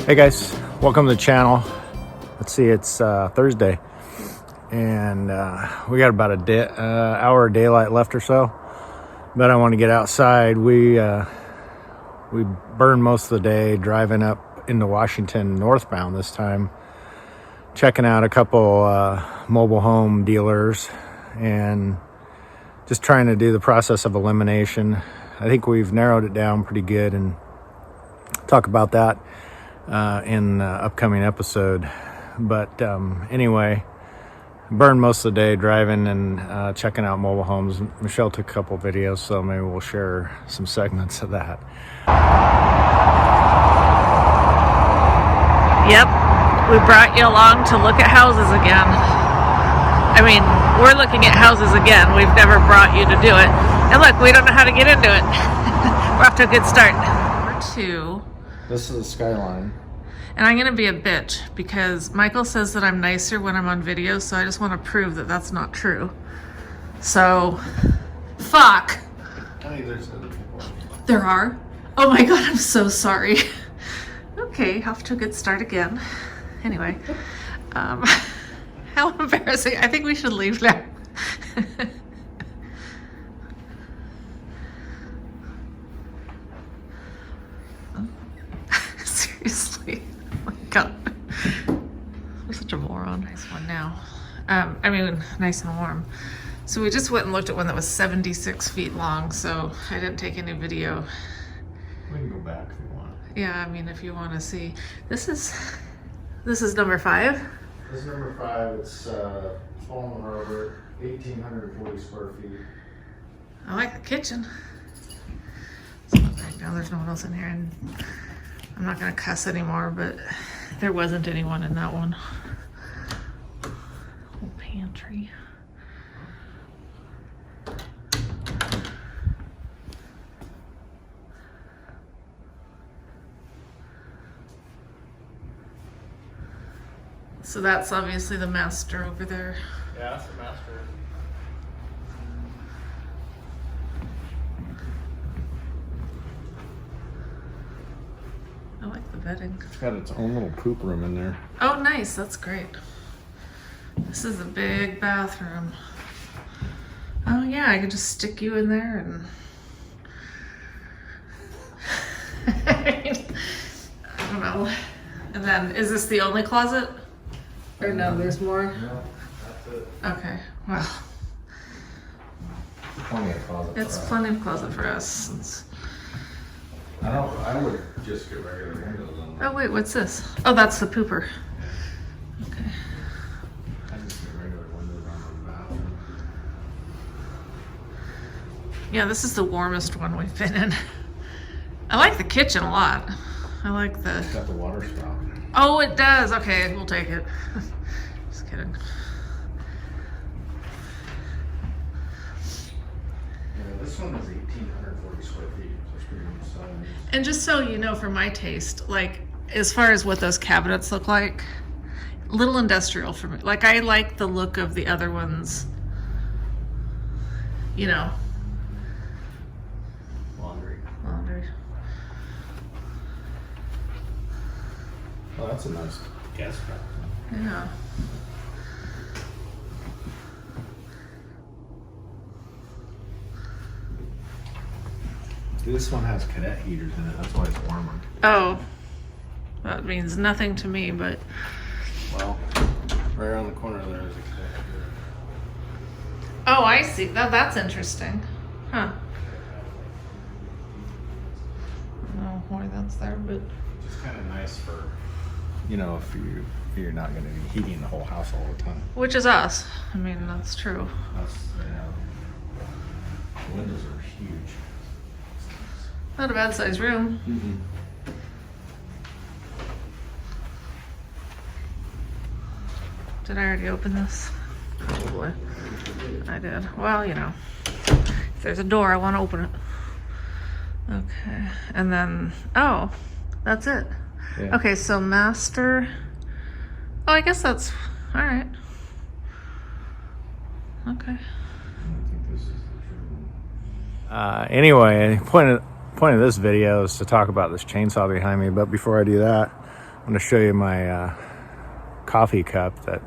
Hey guys, welcome to the channel. Let's see, it's Thursday, and we got about an hour of daylight left or so. But I want to get outside. We burned most of the day driving up into Washington northbound this time, checking out a couple mobile home dealers and just trying to do the process of elimination. I think we've narrowed it down pretty good, and talk about that in the upcoming episode. But anyway, burned most of the day driving and checking out mobile homes. Michelle took a couple videos, so maybe we'll share some segments of that. Yep, we brought you along to look at houses again. I mean, we're looking at houses again. We've never brought you to do it. And look, we don't know how to get into it. We're off to a good start. Number 2. This is a Skyline. And I'm going to be a bitch because Michael says that I'm nicer when I'm on video, so I just want to prove that that's not true. So, fuck. I think there's other people. There are? Oh my god, I'm so sorry. Okay, off to a good start again. Anyway, how embarrassing. I think we should leave now. Seriously. Oh my god. I'm such a moron. Nice one now. I mean, nice and warm. So we just went and looked at one that was 76 feet long, so I didn't take any video. We can go back if you want. Yeah, I mean, if you want to see. This is number 5. This is number 5. It's Fallen Harbor, 1,840 square feet. I like the kitchen. So right now there's no one else in here, and I'm not going to cuss anymore, but there wasn't anyone in that one. Whole pantry. So that's obviously the master over there. Yeah, that's the master. I like the bedding. It's got its own little poop room in there. Oh, nice. That's great. This is a big bathroom. Oh, yeah. I could just stick you in there and... I don't know. And then, is this the only closet? Or no, there's more? No, that's it. Okay. Well, Plenty of closet. it's plenty of closet for us. Since... I would just get regular windows on there. Oh, wait. What's this? Oh, that's the pooper. Okay. I just get regular windows on the bathroom. Yeah, this is the warmest one we've been in. I like the kitchen a lot. I like the... It's got the water spout. Oh, it does. Okay, we'll take it. Just kidding. Yeah, this one is 1,840 square feet. So it's pretty good size. And just so you know, for my taste, like, as far as what those cabinets look like, little industrial for me. Like, I like the look of the other ones, you know. Laundry. Laundry. Oh, that's a nice gas trap. Yeah. This one has cadet heaters in it. That's why it's warmer. Oh, that means nothing to me, but Well, right around the corner there is a cadet heater. oh, I see. That's interesting. Huh. I don't know why that's there, but Just kind of nice for, you know, if you're not going to be heating the whole house all the time. which is us. I mean, that's true. That's, the windows are huge. Not a bad sized room. Mm-hmm. Did I already open this? Probably. I did. Well, you know, if there's a door, I want to open it. Okay. And then, oh, that's it. Yeah. Okay, so master. Oh, I guess that's all right. Okay. Anyway, point of this video is to talk about this chainsaw behind me. But before I do that, I'm going to show you my coffee cup that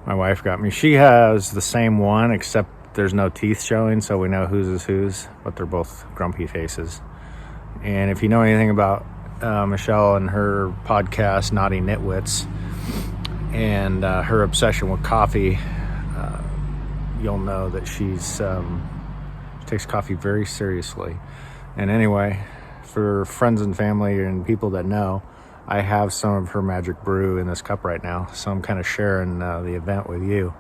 my wife got me. She has the same one, except there's no teeth showing, so we know whose is whose, but they're both grumpy faces. And if you know anything about Michelle and her podcast, Naughty Nitwits, and her obsession with coffee, you'll know that she takes coffee very seriously. And anyway, for friends and family and people that know, I have some of her magic brew in this cup right now, so I'm kind of sharing the event with you.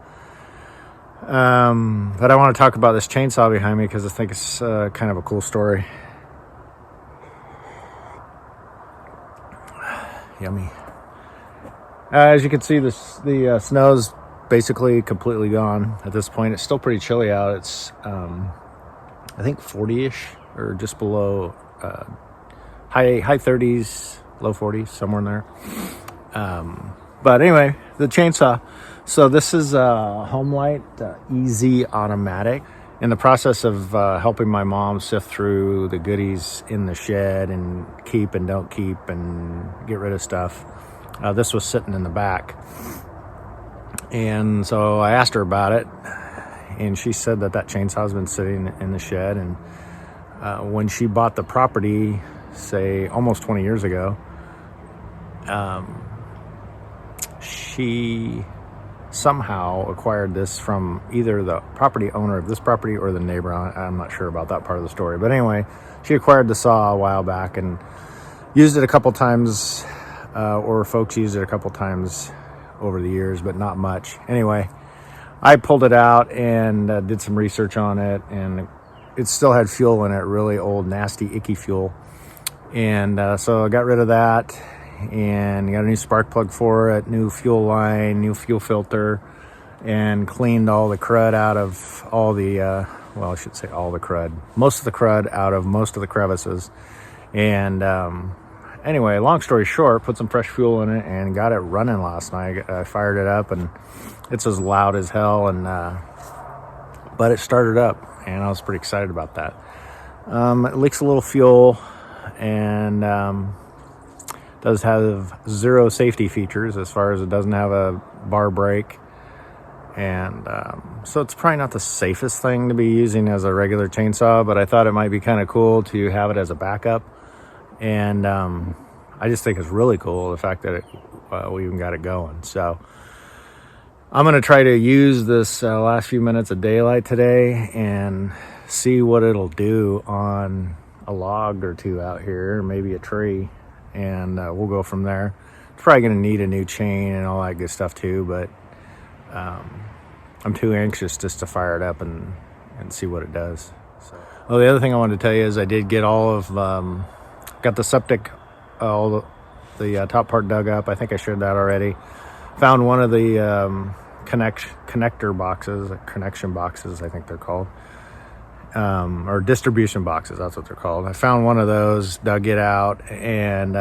But I want to talk about this chainsaw behind me because I think it's kind of a cool story. Yummy. As you can see, the snow's basically completely gone at this point. It's still pretty chilly out. It's I think 40-ish or just below, high 30s, low 40s, somewhere in there. But anyway, the chainsaw. So this is a Homelite E-Z Automatic. In the process of helping my mom sift through the goodies in the shed and keep and don't keep and get rid of stuff, this was sitting in the back. And so I asked her about it, and she said that chainsaw's been sitting in the shed. And when she bought the property, say almost 20 years ago, she somehow acquired this from either the property owner of this property or the neighbor. I'm not sure about that part of the story, but anyway, she acquired the saw a while back and used it a couple times, or folks used it a couple times over the years, but not much. Anyway, I pulled it out and did some research on it, and it still had fuel in it, really old, nasty, icky fuel. And so I got rid of that and got a new spark plug for it, new fuel line, new fuel filter, and cleaned all the crud out of all the, well, I should say all the crud, most of the crud out of most of the crevices. And anyway, long story short, put some fresh fuel in it and got it running last night. I fired it up and it's as loud as hell, and but it started up and I was pretty excited about that. It leaks a little fuel and does have zero safety features as far as it doesn't have a bar brake. And so it's probably not the safest thing to be using as a regular chainsaw, but I thought it might be kind of cool to have it as a backup. And I just think it's really cool, the fact that we even got it going. So I'm going to try to use this last few minutes of daylight today and see what it'll do on a log or two out here, maybe a tree, and we'll go from there. It's probably going to need a new chain and all that good stuff too, but I'm too anxious just to fire it up and see what it does. So, well, the other thing I wanted to tell you is I did get all of, got the septic, all the top part dug up. I think I shared that already. Found one of the connector boxes, connection boxes, I think they're called, or distribution boxes, that's what they're called. I found one of those, dug it out, and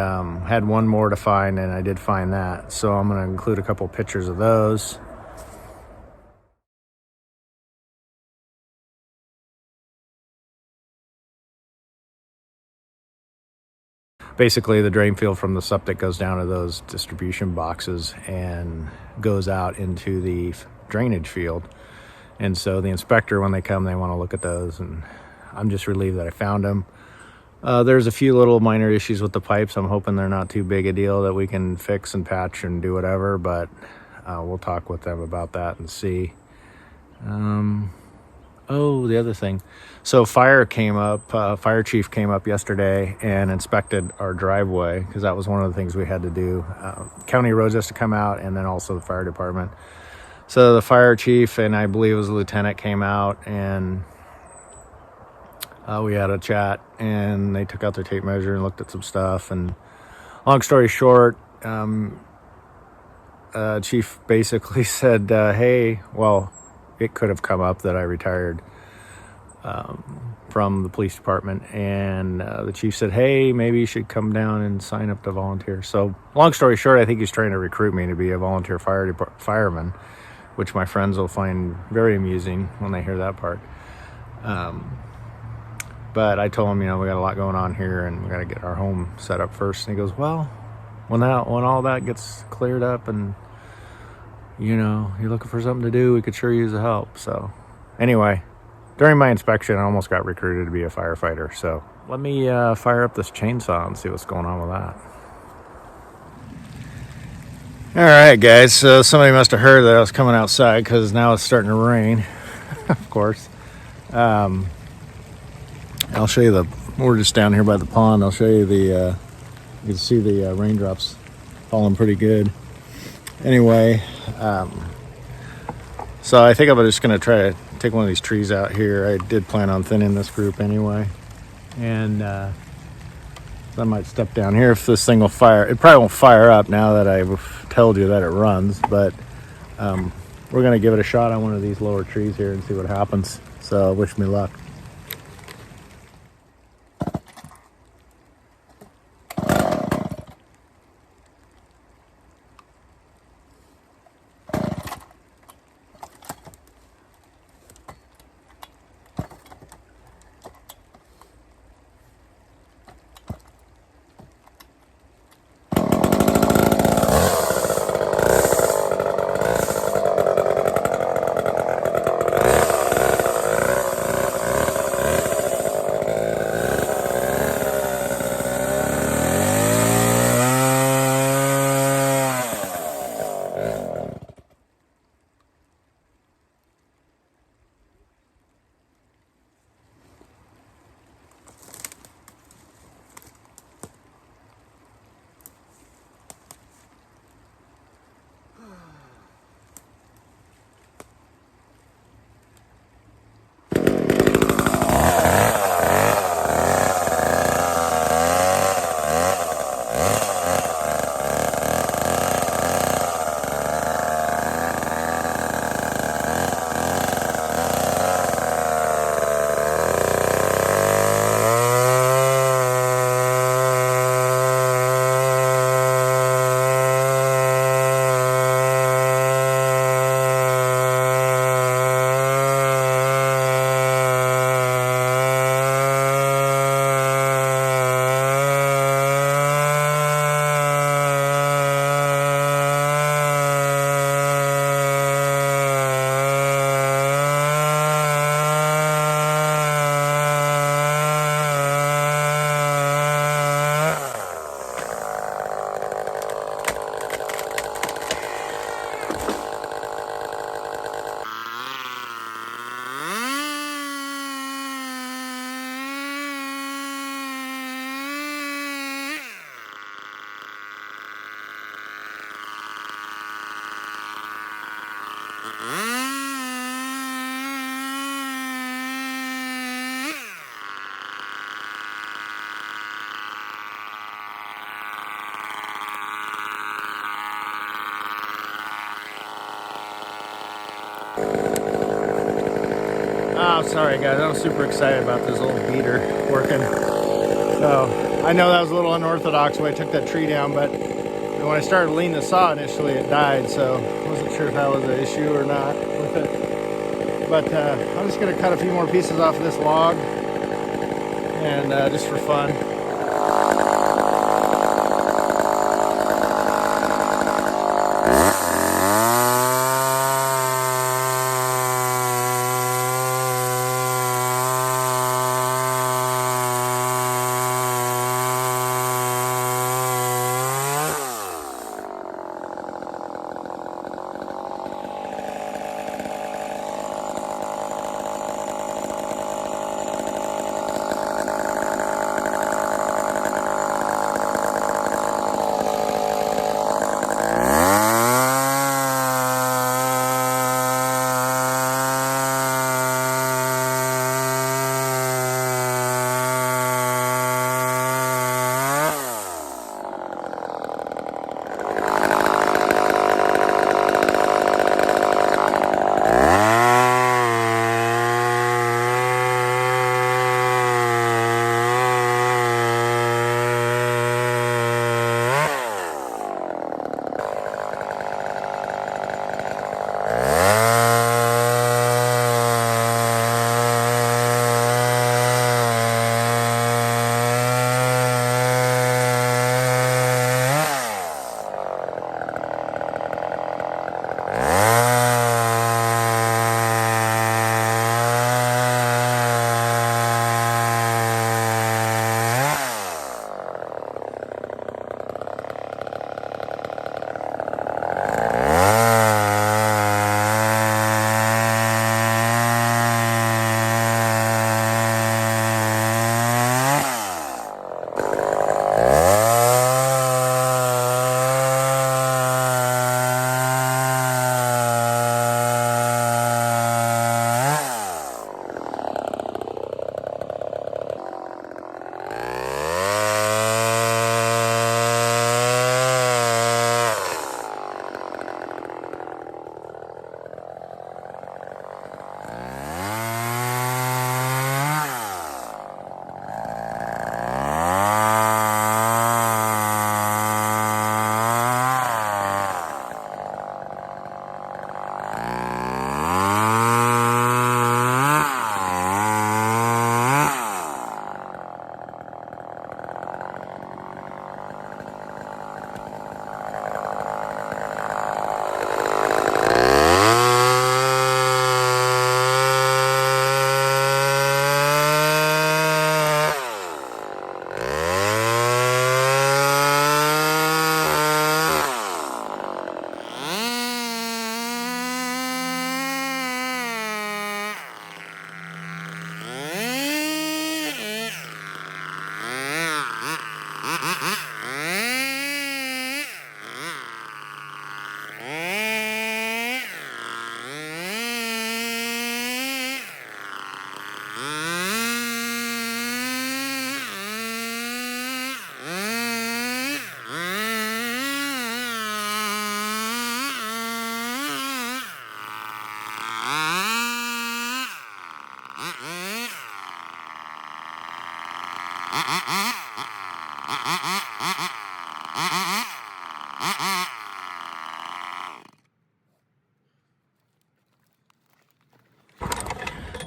had one more to find, and I did find that. So I'm going to include a couple pictures of those. Basically, the drain field from the septic goes down to those distribution boxes and goes out into the drainage field. And so the inspector, when they come, they want to look at those, and I'm just relieved that I found them. There's a few little minor issues with the pipes. I'm hoping they're not too big a deal that we can fix and patch and do whatever, but we'll talk with them about that and see. Oh, the other thing. So fire chief came up yesterday and inspected our driveway, because that was one of the things we had to do. County roads has to come out, and then also the fire department. So the fire chief, and I believe it was a lieutenant, came out, and we had a chat, and they took out their tape measure and looked at some stuff. And long story short, chief basically said, hey, well, it could have come up that I retired from the police department, and the chief said, hey, maybe you should come down and sign up to volunteer. So long story short, I think he's trying to recruit me to be a volunteer fireman, which my friends will find very amusing when they hear that part. But I told him, we got a lot going on here and we got to get our home set up first. And he goes, well, when all that gets cleared up and you're looking for something to do, we could sure use the help. So anyway, during my inspection, I almost got recruited to be a firefighter. So let me fire up this chainsaw and see what's going on with that. All right, guys, so somebody must have heard that I was coming outside because now it's starting to rain, of course. I'll show you we're just down here by the pond. I'll show you you can see the raindrops falling pretty good. Anyway, so I think I'm just going to try to take one of these trees out here. I did plan on thinning this group anyway. And I might step down here if this thing will fire. It probably won't fire up now that I've told you that it runs, but we're going to give it a shot on one of these lower trees here and see what happens. So wish me luck. Oh, sorry guys, I'm super excited about this little beater working. So I know that was a little unorthodox when I took that tree down, but when I started leaning the saw initially, it died. So I wasn't sure if that was an issue or not with it. But I'm just gonna cut a few more pieces off of this log, and just for fun.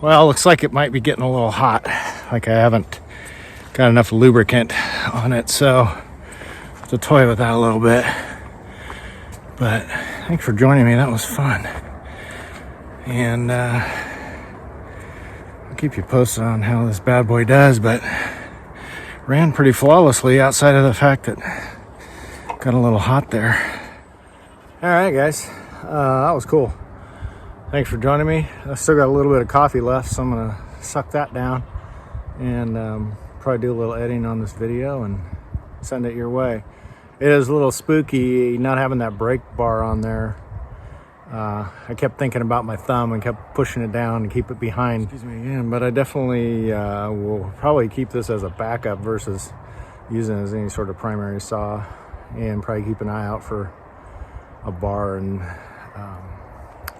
Well, looks like it might be getting a little hot. Like I haven't got enough lubricant on it, so I have to toy with that a little bit. But thanks for joining me. That was fun. And I'll keep you posted on how this bad boy does, but ran pretty flawlessly outside of the fact that it got a little hot there. All right, guys. That was cool. Thanks for joining me. I still got a little bit of coffee left, so I'm gonna suck that down and probably do a little editing on this video and send it your way. It is a little spooky not having that brake bar on there. I kept thinking about my thumb and kept pushing it down to keep it behind. Excuse me again, but I definitely will probably keep this as a backup versus using it as any sort of primary saw, and probably keep an eye out for a bar and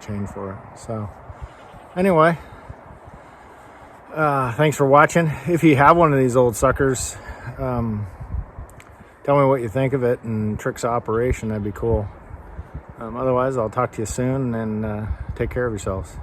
chain for it. So anyway, thanks for watching. If you have one of these old suckers, tell me what you think of it and tricks of operation. That'd be cool. Otherwise, I'll talk to you soon, and take care of yourselves.